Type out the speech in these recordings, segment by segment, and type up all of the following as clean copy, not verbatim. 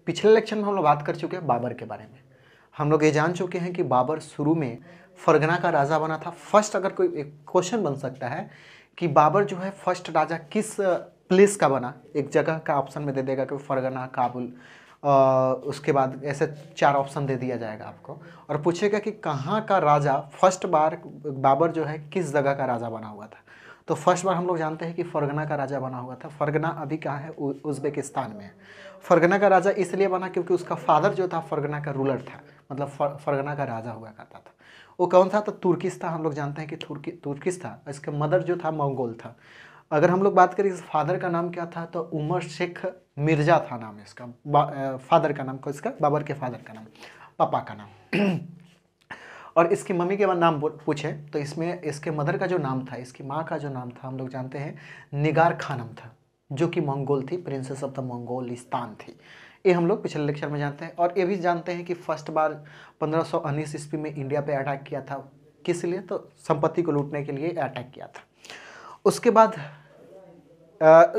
पिछले लेक्चर में हम लोग बात कर चुके हैं बाबर के बारे में। हम लोग ये जान चुके हैं कि बाबर शुरू में फरगना का राजा बना था। फर्स्ट अगर कोई एक क्वेश्चन बन सकता है कि बाबर जो है फर्स्ट राजा किस प्लेस का बना, एक जगह का ऑप्शन में दे देगा कि फरगना, काबुल, उसके बाद ऐसे 4 ऑप्शन दे दिया जाएगा आपको और पूछेगा कि कहाँ का राजा फर्स्ट बार बाबर जो है किस जगह का राजा बना हुआ था। तो फर्स्ट बार हम लोग जानते हैं कि फरगना का राजा बना हुआ था। फरगना अभी कहाँ है? उज़्बेकिस्तान में है। फरगना का राजा इसलिए बना क्योंकि उसका फादर जो था फरगना का रूलर था, मतलब फरगना का राजा हुआ करता था। वो कौन था? तो तुर्किस था। हम लोग जानते हैं कि तुर्किस था। इसका मदर जो था मंगोल था। अगर हम लोग बात करें इस फादर का नाम क्या था, तो उमर शेख मिर्जा था नाम इसका। फादर का नाम, इसका बाबर के फादर का नाम, पापा का नाम। और इसकी मम्मी के बाद नाम पूछे तो इसमें इसके मदर का जो नाम था, इसकी माँ का जो नाम था हम लोग जानते हैं निगार खानम था, जो कि मंगोल थी, प्रिंसेस ऑफ द मंगोलिस्तान थी। ये हम लोग पिछले लेक्चर में जानते हैं। और ये भी जानते हैं कि फर्स्ट बार 1519 ईस्वी में इंडिया पे अटैक किया था। किस लिए? तो संपत्ति को लूटने के लिए अटैक किया था। उसके बाद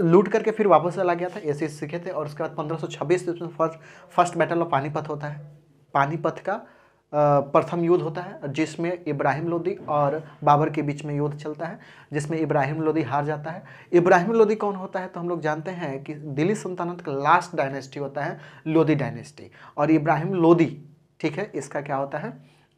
लूट करके फिर वापस चला गया था, ऐसे सीखे थे। और उसके बाद 1526 में फर्स्ट बैटल ऑफ पानीपत होता है। पानीपत का प्रथम युद्ध होता है जिसमें इब्राहिम लोदी और बाबर के बीच में युद्ध चलता है, जिसमें इब्राहिम लोदी हार जाता है। इब्राहिम लोदी कौन होता है? तो हम लोग जानते हैं कि दिल्ली सल्तनत का लास्ट डायनेस्टी होता है लोदी डायनेस्टी, और इब्राहिम लोदी, ठीक है, इसका क्या होता है?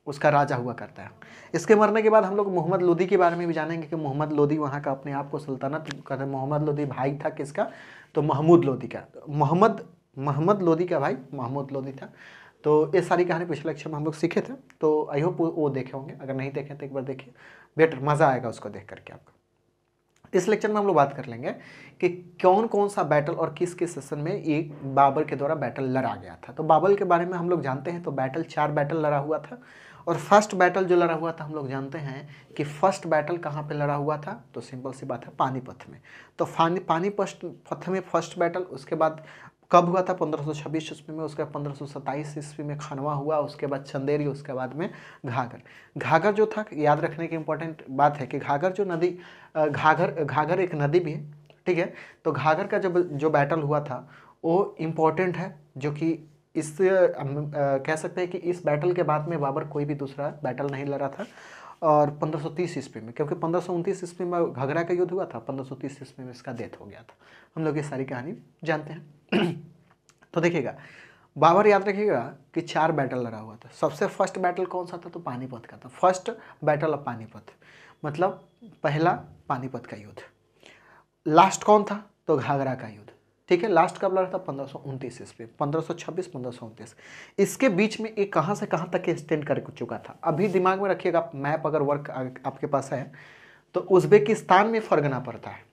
उसका राजा हुआ करता है। इसके मरने के बाद हम लोग मोहम्मद लोदी के बारे में भी जानेंगे कि मोहम्मद लोदी वहाँ का अपने आप को सल्तनत कहते हैं। मोहम्मद लोदी भाई था किसका? तो महमूद लोदी का। मोहम्मद लोदी का भाई महमूद लोदी था। तो ये सारी कहानी पिछले लेक्चर में हम लोग सीखे थे, तो आई होप वो देखे होंगे। अगर नहीं देखे तो एक बार देखिए, बेटर मज़ा आएगा उसको देख करके आपको। इस लेक्चर में हम लोग बात कर लेंगे कि कौन कौन सा बैटल और किस किस सेशन में एक बाबर के द्वारा बैटल लड़ा गया था। तो बाबर के बारे में हम लोग जानते हैं तो बैटल 4 बैटल लड़ा हुआ था। और फर्स्ट बैटल जो लड़ा हुआ था हम लोग जानते हैं कि फर्स्ट बैटल कहाँ पे लड़ा हुआ था, तो सिंपल सी बात है पानीपत में। तो पानीपत में फर्स्ट बैटल। उसके बाद कब हुआ था? 1526 ईस्वी में। उसके बाद 1527 ईस्वी में खनवा हुआ। उसके बाद चंदेरी, उसके बाद में घाघर। घाघर जो था, याद रखने की इंपॉर्टेंट बात है कि घाघर जो नदी, घाघर एक नदी भी है, ठीक है। तो घाघर का जो बैटल हुआ था वो इम्पोर्टेंट है, जो कि इस कह सकते हैं कि इस बैटल के बाद में बाबर कोई भी दूसरा बैटल नहीं लड़ा था। और 1530 ईस्वी में, क्योंकि 1529 ईस्वी में घाघरा का युद्ध हुआ था, 1530 ईस्वी में इसका डेथ हो गया था। हम लोग ये सारी कहानी जानते हैं। तो देखिएगा, बाबर याद रखिएगा कि 4 बैटल लड़ा हुआ था। सबसे फर्स्ट बैटल कौन सा था? तो पानीपत का था। फर्स्ट बैटल ऑफ पानीपत, मतलब पहला पानीपत का युद्ध। लास्ट कौन था? तो घाघरा का युद्ध, ठीक है। लास्ट कब लड़ा था? 1529 ईस्वी, 1526, 1529। इसके बीच में ये कहाँ से कहाँ तक एक्सटेंड कर चुका था। अभी दिमाग में रखिएगा, मैप अगर वर्क आपके पास है तो उज़्बेकिस्तान में फरगना पड़ता है।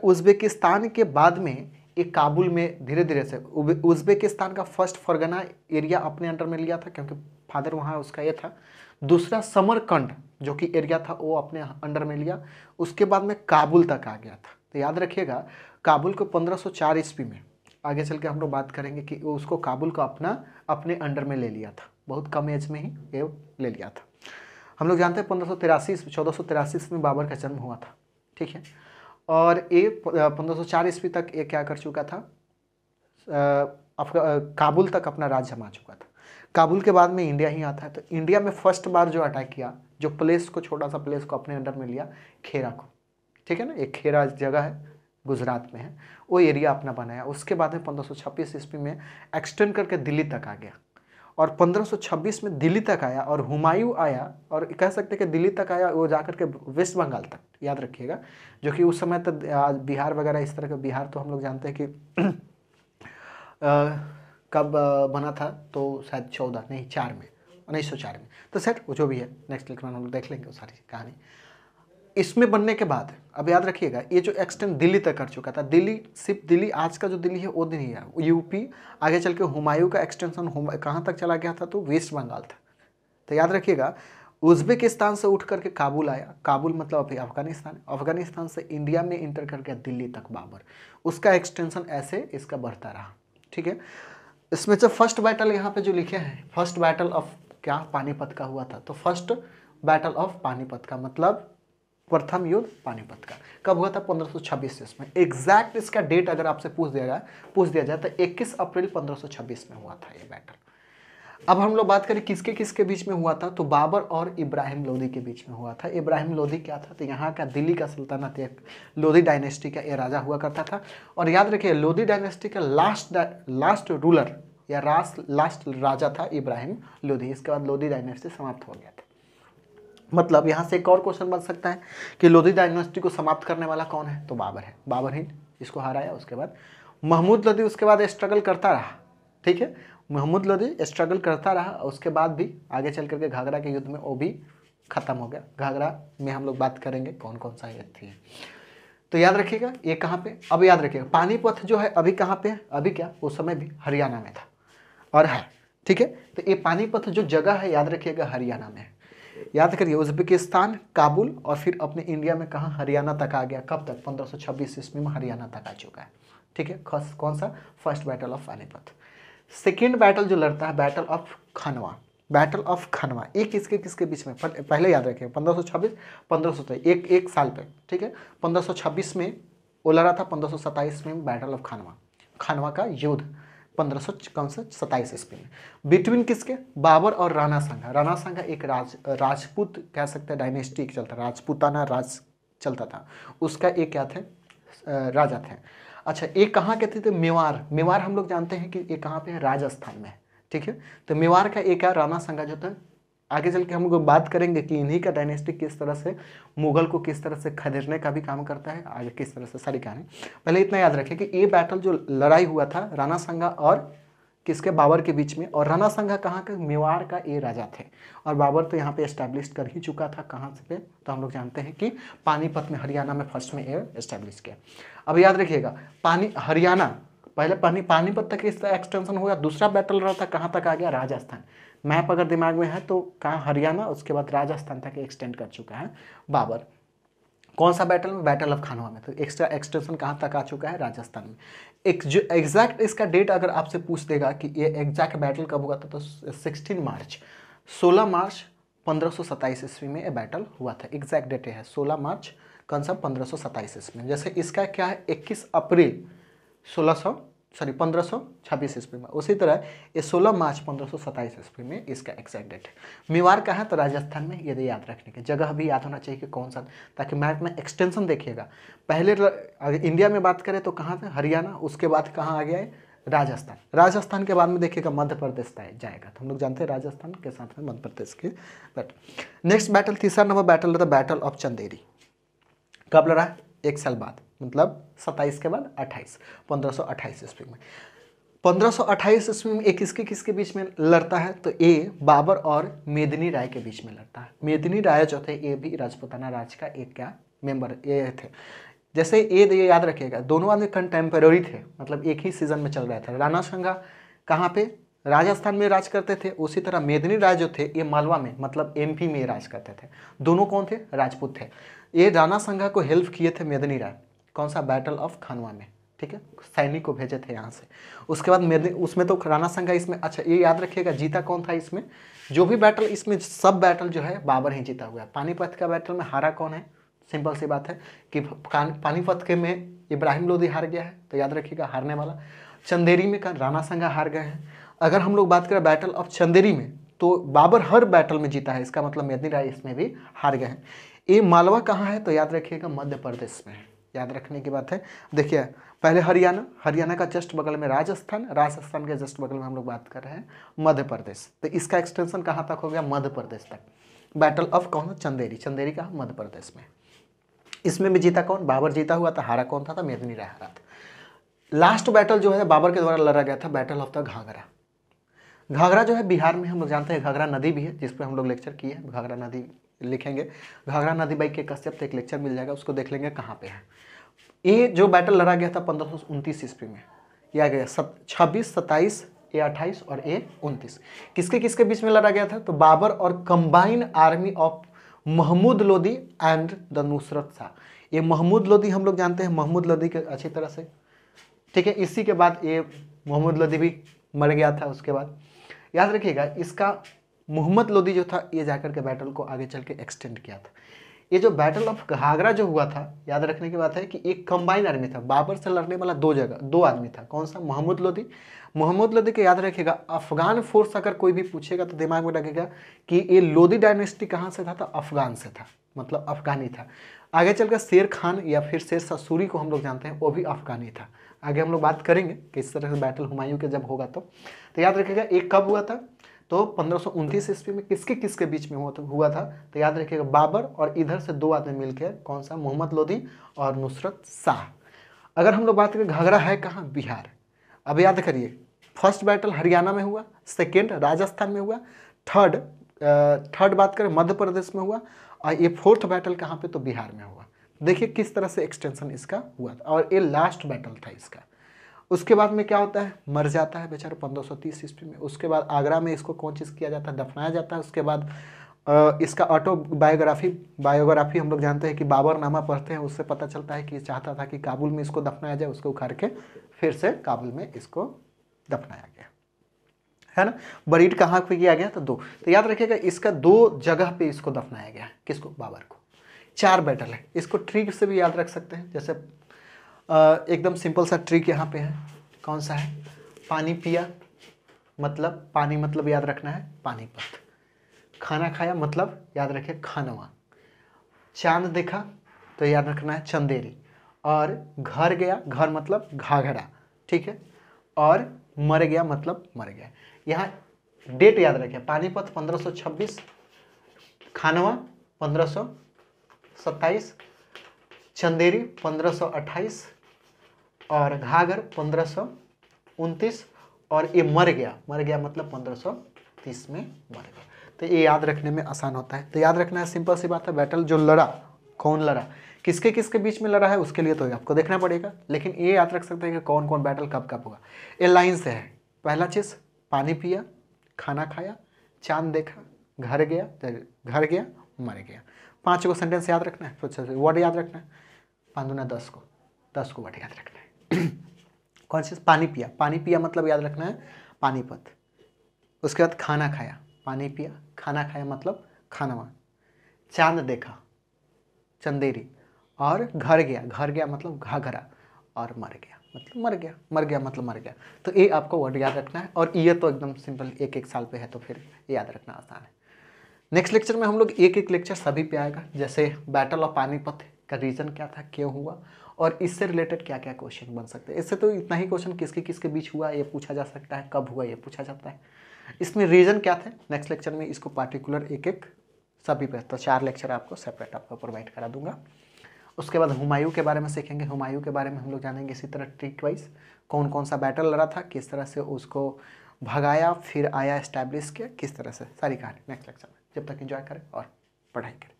उज़्बेकिस्तान के बाद में एक काबुल में धीरे धीरे से उज़्बेकिस्तान का फर्स्ट फरगना एरिया अपने अंडर में लिया था, क्योंकि फादर वहाँ उसका ये था। दूसरा समरकंड जो कि एरिया था वो अपने अंडर में लिया। उसके बाद में काबुल तक आ गया था। तो याद रखिएगा, काबुल को 1504 ईस्वी में, आगे चल के हम लोग बात करेंगे कि उसको काबुल को अपने अंडर में ले लिया था। बहुत कम एज में ही ये ले लिया था। हम लोग जानते हैं 1483 में बाबर का जन्म हुआ था, ठीक है। और ये 1504 ईस्वी तक ये क्या कर चुका था? काबुल तक अपना राज जमा चुका था। काबुल के बाद में इंडिया ही आता है। तो इंडिया में फर्स्ट बार जो अटैक किया, जो प्लेस को, छोटा सा प्लेस को अपने अंडर में लिया, खेरा को, ठीक है ना। एक खेरा जगह है, गुजरात में है, वो एरिया अपना बनाया। उसके बाद में 1526 ईस्वी में एक्सटेंड करके दिल्ली तक आ गया। और 1526 में दिल्ली तक आया और हुमायूं आया, और कह सकते हैं कि दिल्ली तक आया, वो जाकर के वेस्ट बंगाल तक, याद रखिएगा, जो कि उस समय तक बिहार वगैरह इस तरह का, बिहार तो हम लोग जानते हैं कि कब बना था, तो शायद 4 में, 1904 में। तो सेट वो जो भी है, नेक्स्ट लेक्चर में हम लोग देख लेंगे वो सारी कहानी। इसमें बनने के बाद अब याद रखिएगा, ये जो एक्सटेंड दिल्ली तक कर चुका था, दिल्ली सिर्फ दिल्ली, आज का जो दिल्ली है वो नहीं है, यूपी। आगे चल के हुमायूं का एक्सटेंशन कहाँ तक चला गया था? तो वेस्ट बंगाल था। तो याद रखिएगा, उज़्बेकिस्तान से उठ करके काबुल आया। काबुल मतलब अभी अफगानिस्तान, अफगानिस्तान से इंडिया में इंटर कर गया दिल्ली तक बाबर। उसका एक्सटेंशन ऐसे इसका बढ़ता रहा, ठीक है। इसमें जो फर्स्ट बैटल यहाँ पे जो लिखे हैं, फर्स्ट बैटल ऑफ क्या? पानीपत का हुआ था। तो फर्स्ट बैटल ऑफ पानीपत का मतलब प्रथम युद्ध पानीपत का कब हुआ था? 1526 ईस्वी में। एग्जैक्ट इसका डेट अगर आपसे पूछ दिया जाए तो 21 अप्रैल 1526 में हुआ था ये बैटल। अब हम लोग बात करें किसके किसके बीच में हुआ था, तो बाबर और इब्राहिम लोदी के बीच में हुआ था। इब्राहिम लोदी क्या था? तो यहाँ का दिल्ली का सल्तनत एक लोदी डायनेस्टी का ये राजा हुआ करता था। और याद रखिए लोदी डायनेस्टी का लास्ट रूलर या लास्ट राजा था इब्राहिम लोदी। इसके बाद लोदी डायनेस्टी समाप्त हो गया था। मतलब यहाँ से एक और क्वेश्चन बन सकता है कि लोदी डायनेस्टी को समाप्त करने वाला कौन है? तो बाबर है। बाबर ही इसको हराया। उसके बाद महमूद लोदी उसके बाद स्ट्रगल करता रहा। ठीक है, महमूद लोदी स्ट्रगल करता रहा। उसके बाद भी आगे चल करके घाघरा के युद्ध में वो भी खत्म हो गया। घाघरा में हम लोग बात करेंगे कौन कौन सा युद्ध थी। तो याद रखिएगा ये कहाँ पे, अब याद रखिएगा पानीपत जो है अभी कहाँ पे है? अभी क्या उस समय भी हरियाणा में था और है। ठीक है, तो ये पानीपत जो जगह है याद रखिएगा हरियाणा में है। याद करिए उज्बेकिस्तान, काबुल और फिर अपने इंडिया में कहाँ? हरियाणा तक आ गया। कब तक? 1526 ईस्वी में हरियाणा तक आ चुका है। ठीक है, कौन सा? First battle of Panipat. Second battle जो लड़ता है बैटल ऑफ खनवा। बैटल ऑफ खनवा एक किसके किसके बीच में? पहले याद रखिए 1526 1527 एक साल पे। ठीक है, 1526 में वो लड़ा था, 1527 में बैटल ऑफ खनवा, खनवा का युद्ध 1527 ईस्वी में। बिटवीन किसके? बाबर और राणा सांगा। राणा सांगा एक राजपूत कह सकते हैं डायनेस्टी चलता, राजपूताना राज चलता था। उसका एक क्या थे? राजा थे। अच्छा, एक कहाँ के थे? तो मेवाड़। मेवाड़ हम लोग जानते हैं कि ये कहाँ पे है? राजस्थान में है। ठीक है, तो मेवाड़ का एक है राणा सांगा जो था। आगे चल के हम लोग बात करेंगे कि इन्हीं का डायनेस्टी किस तरह से मुगल को किस तरह से खदेड़ने का भी काम करता है, आगे किस तरह से सारी कहानी। पहले इतना याद रखें कि ये बैटल जो लड़ाई हुआ था राणा सांगा और किसके? बाबर के बीच में। और राणा सांगा कहाँ का? मेवाड़ का ये राजा थे। और बाबर तो यहाँ पे एस्टैब्लिश कर ही चुका था। कहाँ से पे? तो हम लोग जानते हैं कि पानीपत में, हरियाणा में फर्स्ट में ये एस्टैब्लिश किया। अब याद रखिएगा हरियाणा पहले पानीपत तक इसका एक्सटेंशन हुआ। दूसरा बैटल रहा था कहाँ तक आ गया? राजस्थान। मैप अगर दिमाग में है तो कहाँ? हरियाणा, उसके बाद राजस्थान तक एक्सटेंड कर चुका है बाबर। कौन सा बैटल में? बैटल ऑफ खानवा में। तो एक्स्ट्रा एक्सटेंशन कहाँ तक आ चुका है? राजस्थान में। एग्जैक्ट इसका डेट अगर आपसे पूछ देगा कि ये एग्जैक्ट बैटल कब हुआ था, तो 16 मार्च 1527 ईस्वी में ये बैटल हुआ था। एग्जैक्ट डेट है 16 मार्च कौन सा? 1527 ईस्वी में। जैसे इसका क्या है? 21 अप्रैल 1526 ईस्वी में। उसी तरह ये 16 मार्च 1527 ईस्वी में इसका एग्जैक्ट डेट है। मेवाड़ का है तो राजस्थान में। ये याद रखने की जगह भी याद होना चाहिए कि कौन सा, ताकि मैप में एक्सटेंशन देखिएगा। पहले अगर इंडिया में बात करें तो कहाँ पे? हरियाणा। उसके बाद कहाँ आ गया है? राजस्थान। राजस्थान के बाद में देखिएगा मध्य प्रदेश जाएगा। तो हम लोग जानते हैं राजस्थान के साथ में मध्य प्रदेश के बैटल। नेक्स्ट बैटल, तीसरा नंबर बैटल रहता बैटल ऑफ चंदेरी। कब लड़ा है? एक साल बाद, मतलब 27 के बाद 28, 1528 ईस्वी में। 1528 ईस्वी में एक किसके बीच में लड़ता है? तो ये बाबर और मेदिनी राय के बीच में लड़ता है। मेदिनी राय जो थे ये भी राजपूताना राज का एक क्या मेंबर ये थे। जैसे ये याद रखिएगा दोनों आदमी कंटेम्पररी थे, मतलब एक ही सीजन में चल रहा था। राणा सांगा कहाँ पे? राजस्थान में राज करते थे। उसी तरह मेदिनी राय जो थे ये मालवा में, मतलब एमपी में राज करते थे। दोनों कौन थे? राजपूत थे। ये राणा सांगा को हेल्प किए थे मेदिनी राय। कौन सा? बैटल ऑफ खनवा में। ठीक है, सैनिक को भेजे थे यहाँ से। उसके बाद उसमें तो राणा सांगा इसमें, अच्छा ये याद रखिएगा जीता कौन था इसमें? जो भी बैटल इसमें सब बैटल जो है बाबर ही जीता हुआ है। पानीपत का बैटल में हारा कौन है? सिंपल सी बात है कि पानीपत के में इब्राहिम लोदी हार गया है, तो याद रखिएगा हारने वाला। चंदेरी में का राणा सांगा हार गए हैं। अगर हम लोग बात करें बैटल ऑफ चंदेरी में तो बाबर हर बैटल में जीता है, इसका मतलब मेदिनी राय इसमें भी हार गए हैं। ये मालवा कहाँ है? तो याद रखिएगा मध्य प्रदेश में है। याद रखने की बात है। देखिए पहले हरियाणा का जस्ट बगल में राजस्थान के जस्ट बगल में हम लोग बात कर रहे हैं मध्य प्रदेश। तो इसका एक्सटेंशन कहाँ तक हो गया? मध्य प्रदेश तक। बैटल ऑफ कौन? चंदेरी का मध्य प्रदेश में। इसमें भी जीता कौन? बाबर जीता हुआ था। हारा कौन था? मेदिनी राय हारा था। लास्ट बैटल जो है बाबर के द्वारा लड़ा गया था battle of the Ghaghra. Ghaghra जो है बिहार में, हम लोग जानते हैं घाघरा नदी भी है जिस पर हम लोग लेक्चर किए हैं। घाघरा नदी लिखेंगे, घाघरा नदी बाई के कश्यप तो एक लेक्चर मिल जाएगा, उसको देख लेंगे कहाँ पे है। ये जो बैटल लड़ा गया था 1529 ईस्वी में, यह गया 26, 27, A28 और A29। किसके बीच में लड़ा गया था? तो बाबर और combine army of Mahmud Lodi and the Nusrat Shah. ये महमूद लोदी हम लोग जानते हैं, महमूद लोदी के अच्छी तरह से। ठीक है, इसी के बाद ये महमूद लोदी भी मर गया था। उसके बाद याद रखिएगा इसका मोहम्मद लोदी जो था ये जाकर के बैटल को आगे चल के एक्सटेंड किया था। ये जो बैटल ऑफ घाघरा जो हुआ था, याद रखने की बात है कि एक कंबाइन आर्मी था, बाबर से लड़ने वाला दो आदमी था। कौन सा? मोहम्मद लोदी। मोहम्मद लोदी के याद रखिएगा, अफगान फोर्स अगर कोई भी पूछेगा तो दिमाग में रखेगा कि ये लोदी डायनेस्टी कहाँ से था, तो अफगान से था, मतलब अफगानी था। आगे चलकर शेर खान या फिर शेर शाह सूरी को हम लोग जानते हैं, वो भी अफगानी था। आगे हम लोग बात करेंगे कि इस तरह से बैटल हुमायूं के जब होगा तो याद रखिएगा एक कब हुआ था, तो 1529 ईस्वी में किसके किसके बीच में हुआ था, तो याद रखिएगा बाबर और इधर से दो आदमी मिलकर, कौन सा? मोहम्मद लोदी और नुसरत शाह। अगर हम लोग बात करें घाघरा है कहाँ? बिहार। अब याद करिए, फर्स्ट बैटल हरियाणा में हुआ, सेकेंड राजस्थान में हुआ, थर्ड बात करें मध्य प्रदेश में हुआ, और ये फोर्थ बैटल कहाँ पे? तो बिहार में हुआ। देखिए किस तरह से एक्सटेंशन इसका हुआ था, और ये लास्ट बैटल था इसका। उसके बाद में क्या होता है? मर जाता है बेचारा 1530 ईस्वी में। उसके बाद आगरा में इसको कौन चीज़ किया जाता है? दफनाया जाता है। उसके बाद इसका बायोग्राफी हम लोग जानते हैं कि बाबरनामा पढ़ते हैं, उससे पता चलता है कि ये चाहता था कि काबुल में इसको दफनाया जाए, उसको उखाड़ के फिर से काबुल में इसको दफनाया गया, है ना। बरीड कहाँ पे किया गया? तो याद रखिएगा इसका 2 जगह पे इसको दफनाया गया। किसको? बाबर को। 4 बैटल है। इसको ट्रिक से भी याद रख सकते हैं, जैसे एकदम सिंपल सा ट्रिक यहाँ पे है। कौन सा है? पानी पिया मतलब पानी, मतलब याद रखना है पानीपत। खाना खाया मतलब याद रखिए खानवा। चांद देखा तो याद रखना है चंदेरी। और घर गया, घर मतलब घाघरा, ठीक है। और मर गया मतलब मर गया। यहाँ डेट याद रखिए, पानीपत 1526, खानवा 1527, चंदेरी 1528 और घाघर 1529, और ये मर गया मतलब 1530 में मर गया। तो ये याद रखने में आसान होता है। तो याद रखना है, सिंपल सी बात है, बैटल जो लड़ा, कौन लड़ा, किसके किसके बीच में लड़ा है, उसके लिए तो आपको देखना पड़ेगा। लेकिन ये याद रख सकते हैं कि कौन कौन बैटल कब कब होगा। ये लाइन से है। पहला चीज़ पानी पिया, खाना खाया, चांद देखा, घर गया मर गया। 5 को सेंटेंस याद रखना है, फिर वर्ड याद रखना है, 5 दूना 10 को वर्ड याद रखना है। कौन सी? पानी पिया मतलब याद रखना है पानीपत। उसके बाद खाना खाया, पानी पिया, खाना खाया मतलब खानवा। चांद देखा चंदेरी, और घर गया मतलब घाघरा, और मर गया मतलब मर गया। तो ये आपको वर्ड याद रखना है, और ये तो एकदम सिंपल, एक साल पे है तो फिर याद रखना आसान है। नेक्स्ट लेक्चर में हम लोग एक लेक्चर सभी पे आएगा, जैसे बैटल ऑफ पानीपत का रीजन क्या था, क्यों हुआ, और इससे रिलेटेड क्या क्या क्वेश्चन बन सकते हैं। इससे तो इतना ही क्वेश्चन किसके किसके बीच हुआ ये पूछा जा सकता है, कब हुआ ये पूछा जाता है, इसमें रीजन क्या थे। नेक्स्ट लेक्चर में इसको पार्टिकुलर एक सभी पे, तो 4 लेक्चर आपको सेपरेट आपको प्रोवाइड करा दूंगा। उसके बाद हुमायूं के बारे में सीखेंगे। हुमायूं के बारे में हम लोग जानेंगे इसी तरह ट्रिक वाइज, कौन कौन सा बैटल लड़ा था, किस तरह से उसको भगाया, फिर आया, एस्टैब्लिश किया, किस तरह से, सारी कहानी नेक्स्ट लेक्चर में। जब तक एंजॉय करें और पढ़ाई करें।